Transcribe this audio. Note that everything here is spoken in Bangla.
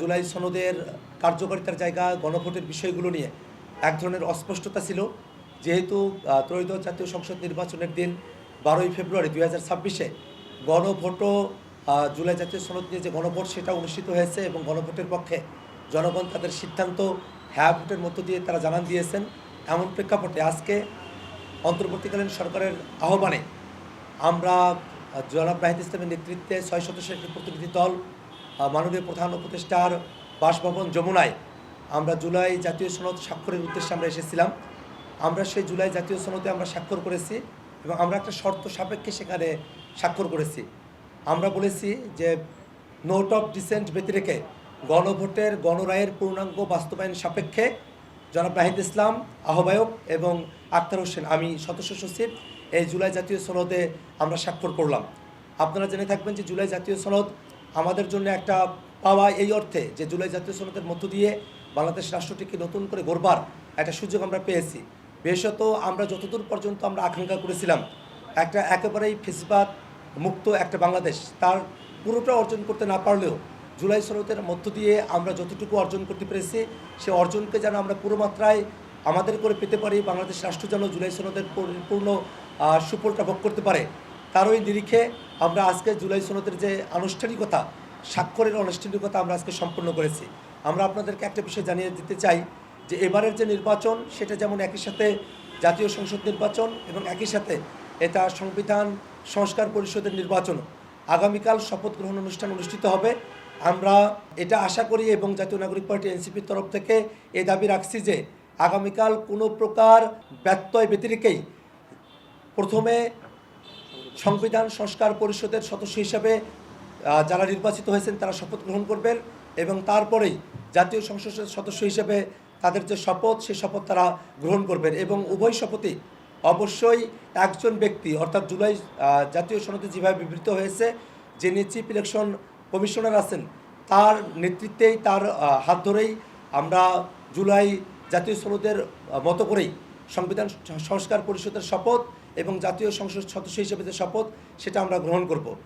জুলাই সনদের কার্যকারিতার জায়গা গণভোটের বিষয়গুলো নিয়ে এক ধরনের অস্পষ্টতা ছিল। যেহেতু ত্রয়োদশ জাতীয় সংসদ নির্বাচনের দিন 12ই ফেব্রুয়ারি 2026-এ গণভোটও জুলাই জাতীয় সনদ নিয়ে যে গণভোট সেটা অনুষ্ঠিত হয়েছে এবং গণভোটের পক্ষে জনগণ তাদের সিদ্ধান্ত হ্যাঁ ভোটের মধ্য দিয়ে তারা জানান দিয়েছেন। এমন প্রেক্ষাপটে আজকে অন্তর্বর্তীকালীন সরকারের আহ্বানে আমরা জনাব নাহিদ ইসলামের নেতৃত্বে 6 সদস্যের একটি প্রতিনিধি দল মাননীয় প্রধান উপদেষ্টার বাসভবন যমুনায় আমরা জুলাই জাতীয় সনদ স্বাক্ষরের উদ্দেশ্যে আমরা এসেছিলাম। আমরা সেই জুলাই জাতীয় সনদে আমরা স্বাক্ষর করেছি এবং আমরা একটা শর্ত সাপেক্ষে সেখানে স্বাক্ষর করেছি। আমরা বলেছি যে নোট অফ ডিসেন্ট ব্যতি রেখে গণভোটের গণরায়ের পূর্ণাঙ্গ বাস্তবায়ন সাপেক্ষে জনাব নাহিদ ইসলাম আহ্বায়ক এবং আক্তার হোসেন আমি সদস্য সচিব এই জুলাই জাতীয় সনদে আমরা স্বাক্ষর করলাম। আপনারা জেনে থাকবেন যে জুলাই জাতীয় সনদ আমাদের জন্য একটা পাওয়া এই অর্থে যে জুলাই জাতীয় সনদের মধ্য দিয়ে বাংলাদেশ রাষ্ট্রটিকে নতুন করে গড়বার একটা সুযোগ আমরা পেয়েছি। বিশেষত আমরা যতদূর পর্যন্ত আমরা আকাঙ্ক্ষা করেছিলাম একটা একেবারেই ফেসিবাদ মুক্ত একটা বাংলাদেশ, তার পুরোটা অর্জন করতে না পারলেও জুলাই সনদের মধ্য দিয়ে আমরা যতটুকু অর্জন করতে পেরেছি সে অর্জনকে যেন আমরা পুরো মাত্রায় আমাদের করে পেতে পারি, বাংলাদেশ রাষ্ট্র যেন জুলাই সনদের পরিপূর্ণ সুফলটা ভোগ করতে পারে, তারই নিরিখে আমরা আজকে জুলাই সনদের যে আনুষ্ঠানিকতা স্বাক্ষরের আনুষ্ঠানিকতা আমরা আজকে সম্পন্ন করেছি। আমরা আপনাদেরকে একটা বিষয় জানিয়ে দিতে চাই যে এবারের যে নির্বাচন সেটা যেমন একই সাথে জাতীয় সংসদ নির্বাচন এবং একই সাথে এটা সংবিধান সংস্কার পরিষদের নির্বাচন। আগামীকাল শপথ গ্রহণ অনুষ্ঠান অনুষ্ঠিত হবে। আমরা এটা আশা করি এবং জাতীয় নাগরিক পার্টি এনসিপির তরফ থেকে এই দাবি রাখছি যে আগামীকাল কোনো প্রকার ব্যত্যয় ব্যতিরেকেই প্রথমে সংবিধান সংস্কার পরিষদের সদস্য হিসাবে যারা নির্বাচিত হয়েছেন তারা শপথ গ্রহণ করবেন এবং তারপরেই জাতীয় সংসদের সদস্য হিসেবে তাদের যে শপথ সেই শপথ তারা গ্রহণ করবেন এবং উভয় শপথই অবশ্যই একজন ব্যক্তি অর্থাৎ জুলাই জাতীয় সনদে যেভাবে বিবৃত হয়েছে যিনি চিফ ইলেকশন কমিশনার আছেন তার নেতৃত্বেই তার হাত ধরেই আমরা জুলাই জাতীয় সনদের মতো করেই সংবিধান সংস্কার পরিষদের শপথ এবং জাতীয় সংসদ সদস্য হিসেবে যে শপথ সেটা আমরা গ্রহণ করব।